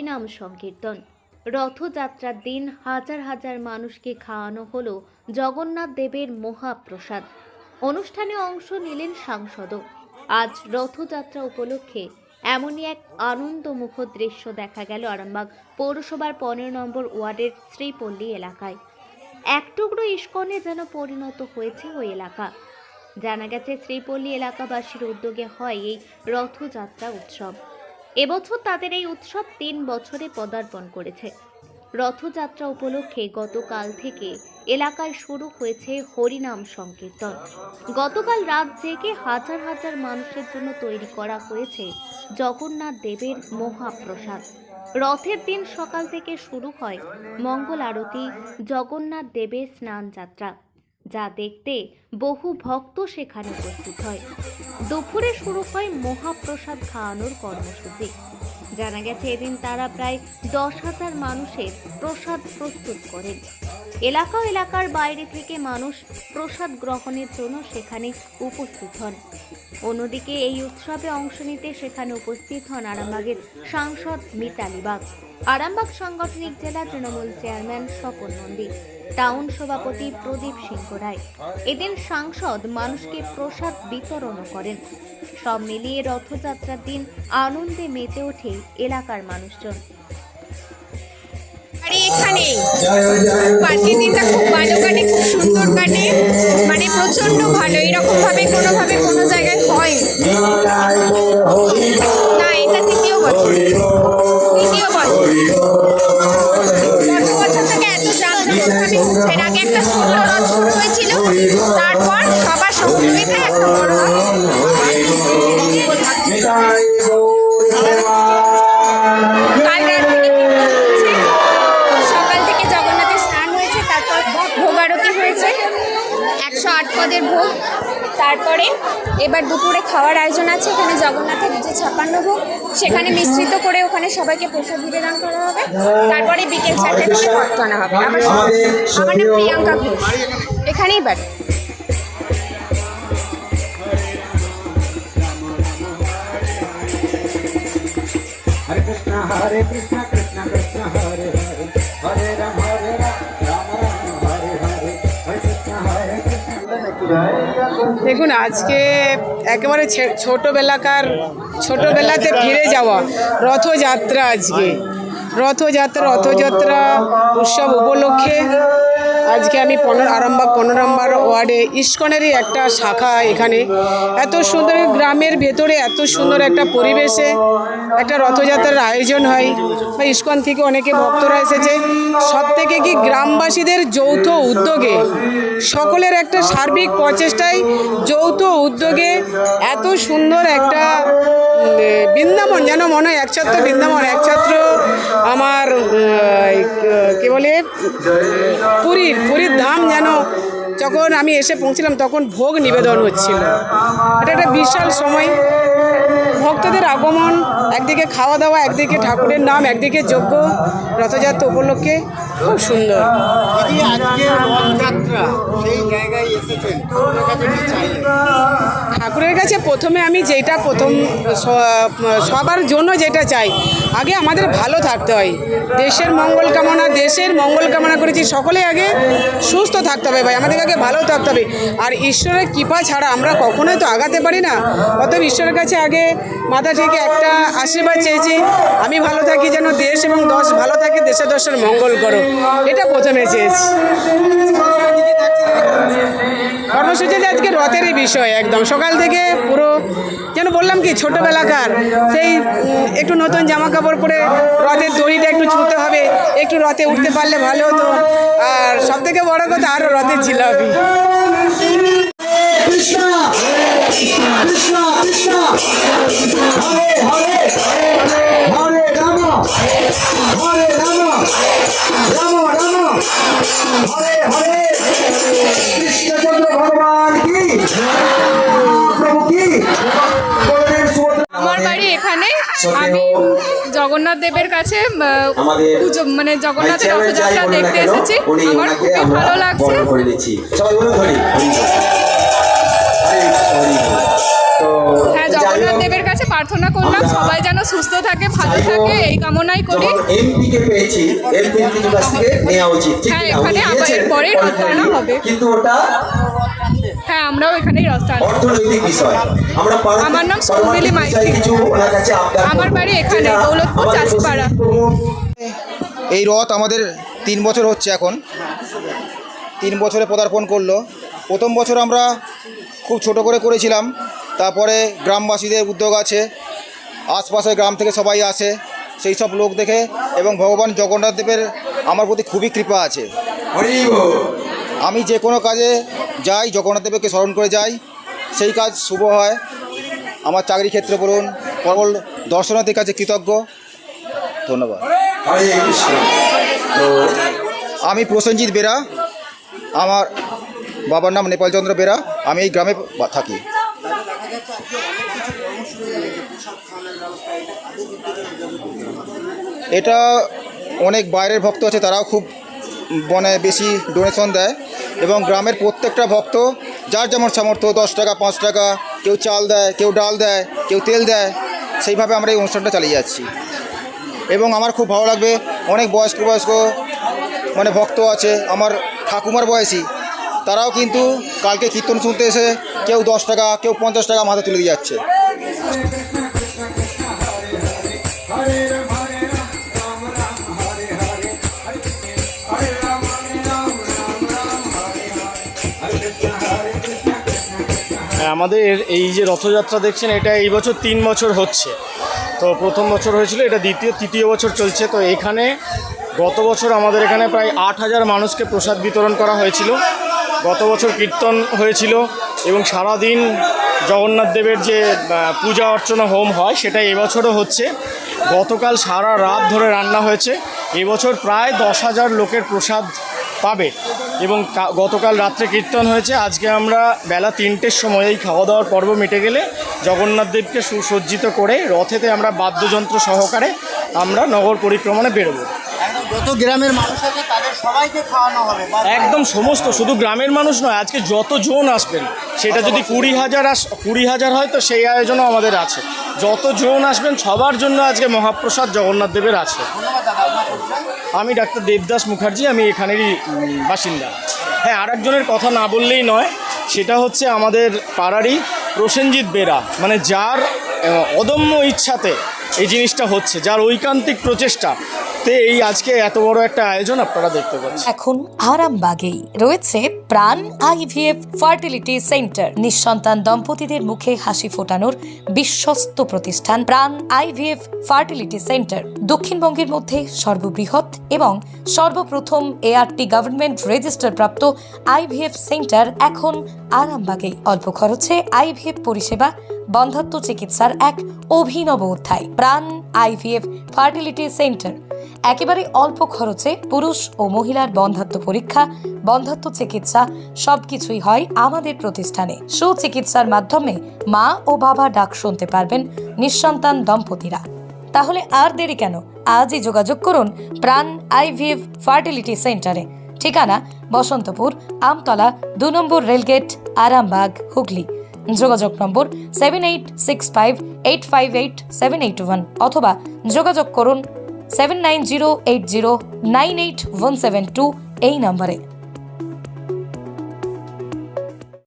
হরিনাম সংকীর্তন। রথযাত্রার দিন হাজার হাজার মানুষকে খাওয়ানো হলো জগন্নাথ দেবের মহাপ্রসাদ। অনুষ্ঠানে অংশ নিলেন সাংসদও। আজ রথযাত্রা উপলক্ষে এমনই এক আনন্দমুখর দৃশ্য দেখা গেল আরামবাগ পৌরসভার 15 নম্বর ওয়ার্ডের শ্রীপল্লী এলাকায়। এক টুকরো ইস্কনে যেন পরিণত হয়েছে ওই এলাকা। জানা গেছে শ্রীপল্লী এলাকাবাসীর উদ্যোগে হয় এই রথযাত্রা উৎসব। এবছর তাদের এই উৎসব 3 বছরে পদার্পণ করেছে। রথযাত্রা উপলক্ষে গতকাল থেকে এলাকায় শুরু হয়েছে হরিনাম সংকীর্তন। গতকাল রাত জেগে হাজার হাজার মানুষের জন্য তৈরি করা হয়েছে জগন্নাথ দেবের মহাপ্রসাদ। রথের দিন সকাল থেকে শুরু হয় মঙ্গল আরতি, জগন্নাথ দেবের স্নান যাত্রা, যা দেখতে বহু ভক্ত সেখানে উপস্থিত হয়। দুপুরে শুরু হয় মহাপ্রসাদ খাওয়ানোর কর্মসূচি। জানা গেছে এদিন তারা প্রায় 10,000 মানুষের প্রসাদ প্রস্তুত করেন। এলাকার বাইরে থেকে মানুষ প্রসাদ গ্রহণের জন্য সেখানে উপস্থিত হন। অন্যদিকে এই উৎসবে অংশ নিতে সেখানে উপস্থিত হন আরামবাগের সাংসদ মিতালি বাগ, আরামবাগ সাংগঠনিক জেলা তৃণমূল চেয়ারম্যান স্বপন নন্দী, টাউন সভাপতি প্রদীপ সিংহ রায়। এদিন সাংসদ মানুষকে প্রসাদ বিতরণ করেন। সব মিলিয়ে রথযাত্রার দিন আনন্দে মেতে ওঠে এলাকার মানুষজন। এখানে পার্কের দিনটা খুব ভালো কাটে, খুব সুন্দর কাটে, মানে প্রচন্ড ভালো। এরকম ভাবে কোনো জায়গায় হয় না। এটা তৃতীয় বছর গত বছর থেকে এত জাঁকজমকভাবে হচ্ছে। এর আগে একটা ছোট রথ শুরু হয়েছিল, তারপর সবার সহযোগিতায় একটা বড় পদের ভোগ। তারপরে এবার দুপুরে খাওয়ার আয়োজন আছে। এখানে জগন্নাথের যে 56 ভোগ সেখানে মিশ্রিত করে ওখানে সবাইকে প্রসাদ নিবেদন করা হবে। তারপরে বিকেল 4টে থেকে রথ টানা হবে। আমার নাম প্রিয়াঙ্কা ঘোষ, এখানেই বাড়ি। হরে কৃষ্ণ হরে কৃষ্ণ কৃষ্ণ কৃষ্ণ হরে হরে, হরে রাম হরে রাম রাম রাম হরে হরে, হরে কৃষ্ণ হরে কৃষ্ণ। দেখুন, আজকে একেবারে ছোটবেলাতে ফিরে যাওয়া রথযাত্রা। আজকে রথযাত্রা উৎসব উপলক্ষে আজকে আমি আরামবাগ 15 নম্বর ওয়ার্ডে ইস্কনেরই একটা শাখা, এখানে এত সুন্দর গ্রামের ভেতরে এত সুন্দর একটা পরিবেশে একটা রথযাত্রার আয়োজন হয়। বা ইস্কন থেকে অনেকে ভক্তরা এসেছে। সব থেকে কি গ্রামবাসীদের যৌথ উদ্যোগে, সকলের একটা সার্বিক প্রচেষ্টায় যৌথ উদ্যোগে এত সুন্দর একটা বৃন্দাবন, যেন মনে হয় একছত্র বৃন্দাবন, একছত্র আমার কি বলে পুরীর ধাম। যেন যখন আমি এসে পৌঁছলাম তখন ভোগ নিবেদন হচ্ছিল। এটা একটা বিশাল সময়, ভক্তদের আগমন, একদিকে খাওয়া দাওয়া, একদিকে ঠাকুরের নাম, একদিকে যজ্ঞ। রথযাত্রা উপলক্ষে খুব সুন্দর। ঠাকুরের কাছে প্রথমে আমি সবার জন্য যেটা চাই, আগে আমাদের ভালো থাকতে হয়। দেশের মঙ্গল কামনা করেছি, সকলে আগে সুস্থ থাকতে হবে ভাই, আমাদের আগে ভালো থাকতে হবে। আর ঈশ্বরের কৃপা ছাড়া আমরা কখনোই তো আগাতে পারি না। অতএব ঈশ্বরের কাছে আগে মাথা থেকে একটা আশীর্বাদ চেয়েছি, আমি ভালো থাকি, যেন দেশ এবং দশ ভালো থাকে, দেশে দশের মঙ্গল করো, এটা প্রথমে চেয়েছি। কর্মসূচিতে আজকে রথেরই বিষয়, একদম সকাল থেকে পুরো যেন বললাম কি ছোটোবেলাকার সেই একটু নতুন জামা কাপড় পরে রথের দড়িটা একটু ছুঁতে হবে, একটু রথে উঠতে পারলে ভালো হতো। আর সব থেকে বড় কথা আরও রথের জিলাপি। কৃষ্ণ কৃষ্ণ কৃষ্ণ হরে হরে হরে রাম হরে রাম রাম রাম হরে হরে, কৃষ্ণচন্দ্র ভগবান কি, প্রভু কি। আমার বাড়ি এখানে। আমি জগন্নাথ দেবের কাছে মানে জগন্নাথের রথযাত্রা দেখতে এসেছি। আমার খুবই ভালো লাগছে। হ্যাঁ, হ্যাঁ, জগন্নাথ দেবের কাছে প্রার্থনা করলাম সবাই যেন সুস্থ থাকে, ভালো থাকে, এই কামনাই করি। এমপি কে পেয়েছি, এমপি কাছ থেকে নেওয়া উচিত, ঠিক হ্যাঁ, না? এখানে উনি আবার দিয়েছেন, এরপরে রথটানা হবে। কিন্তু ওটা হ্যাঁ, আমরাও এখানেই রথ টানবো। অর্থনৈতিক বিষয়। আমরা আমার নাম সৌমিলি মাইতি। কিছু ওনার কাছে আবদার আমার করব। বাড়ি এখানে, যেটা দৌলতপুর, আমাদের চাষিপাড়া। এই রথ আমাদের 3 বছর হচ্ছে এখন, 3 বছরে পদার্পণ করলো। প্রথম বছর আমরা খুব ছোট করে করেছিলাম, তারপরে গ্রামবাসীদের উদ্যোগ আছে, আশপাশের গ্রাম থেকে সবাই আসে, সেই সব লোক দেখে, এবং ভগবান জগন্নাথ দেবের আমার প্রতি খুবই কৃপা আছে। হরি বল। আমি যে কোনো কাজে যাই, জগন্নাথ দেবকে স্মরণ করে যাই, সেই কাজ শুভ হয়। আমার চাকরি ক্ষেত্রে বলুন, সকল দর্শনার্থীর কাছে কৃতজ্ঞ। ধন্যবাদ। হরে কৃষ্ণ। তো আমি প্রসেনজিৎ বেরা, আমার বাবার নাম নেপালচন্দ্র বেরা, আমি এই গ্রামে থাকি। এটা অনেক বাইরের ভক্ত আছে, তারাও খুব মানে বেশি ডোনেশন দেয়, এবং গ্রামের প্রত্যেকটা ভক্ত যার যেমন সামর্থ্য, 10 টাকা, 5 টাকা, কেউ চাল দেয়, কেউ ডাল দেয়, কেউ তেল দেয়, সেইভাবে আমরা এই অনুষ্ঠানটা চালিয়ে যাচ্ছি। এবং আমার খুব ভালো লাগবে, অনেক বয়স্ক মানে ভক্ত আছে, আমার ঠাকুমার বয়সী, তারাও কিন্তু কালকে কীর্তন শুনতে এসে কেউ 10 টাকা, কেউ 50 টাকা মাথা তুলে দিয়ে যাচ্ছে। হরে রাম হরে রাম, রাম রাম হরে হরে, হরে রাম হরে রাম, রাম রাম হরে হরে, হরে কৃষ্ণ হরে কৃষ্ণ, কৃষ্ণ কৃষ্ণ হরে। হ্যাঁ, আমাদের এই যে রথযাত্রা দেখছেন, এটা এই বছর 3 বছর হচ্ছে। তো প্রথম বছর হয়েছিল, এটা তৃতীয় বছর চলছে। তো এখানে গত বছর আমাদের এখানে প্রায় 8,000 মানুষকে প্রসাদ বিতরণ করা হয়েছিল। গত বছর কীর্তন হয়েছিল, এবং সারাদিন জগন্নাথ দেবের যে পূজা অর্চনা হোম হয়, সেটা এবছরও হচ্ছে। গতকাল সারা রাত ধরে রান্না হয়েছে। এবছর প্রায় 10,000 লোকের প্রসাদ পাবে, এবং গতকাল রাত্রে কীর্তন হয়েছে। আজকে আমরা বেলা 3টের সময় এই খাওয়া দাওয়ার পর্ব মিটে গেলে জগন্নাথ দেবকে সুসজ্জিত করে রথেতে আমরা বাদ্যযন্ত্র সহকারে আমরা নগর পরিক্রমায় বেরোবো। যত গ্রামের মানুষ আছে তাদের সবাইকে খাওয়ানো হবে। একদম সমস্ত, শুধু গ্রামের মানুষ নয়, আজকে যতজন আসবেন, সেটা যদি 20,000 হয় তো সেই আয়োজনও আমাদের আছে। যতজন আসবেন সবার জন্য আজকে মহাপ্রসাদ জগন্নাথ দেবের আছে। ধন্যবাদ দাদা, আপনার পরিচয়? আমি ডাক্তার দেবদাস মুখার্জি, আমি এখানেরই বাসিন্দা। হ্যাঁ, আরেকজনের কথা না বললেই নয়, সেটা হচ্ছে আমাদের পাড়ারই প্রসেনজিৎ বেরা, মানে যার অদম্য ইচ্ছাতে এই জিনিসটা হচ্ছে, যার ঐকান্তিক প্রচেষ্টাতে এই আজকে এত বড় একটা আয়োজন আপনারা দেখতে পাচ্ছেন। এখন আরামবাগেই রয়েছে প্রাণ আইভিএফ ফার্টিলিটি সেন্টার। নিঃসন্তান দম্পতিদের মুখে হাসি ফোটানোর বিশ্বস্ত প্রতিষ্ঠান প্রাণ আইভিএফ ফার্টিলিটি সেন্টার দক্ষিণবঙ্গের মধ্যে সর্ববৃহৎ এবং সর্বপ্রথম এআরটি গভর্নমেন্ট রেজিস্টার প্রাপ্ত আইভিএফ সেন্টার এখন আরামবাগেই। অল্প খরচে আইভিএফ পরিষেবা, বন্ধ্যাত্ব চিকিৎসার এক অভিনব অধ্যায়। প্রাণ আইভিএফ ফার্টিলিটি সেন্টার একেবারে অল্প খরচে পুরুষ ও মহিলার বন্ধ্যাত্ব পরীক্ষা, বন্ধ্যাত্ব চিকিৎসা সবকিছুই হয় আমাদের প্রতিষ্ঠানে। সুচিকিৎসার মাধ্যমে মা ও বাবা ডাক শুনতে পারবেন নিঃসন্তান দম্পতিরা। তাহলে আর দেরি কেন, আজই যোগাযোগ করুন প্রাণ আইভিএফ ফার্টিলিটি সেন্টারে। ঠিকানা বসন্তপুর, আমতলা, 2 নম্বর রেলগেট, আরামবাগ, হুগলি। যোগাযোগ নম্বর 7865858781 অথবা যোগাযোগ করুন 7908098172 এই নম্বরে।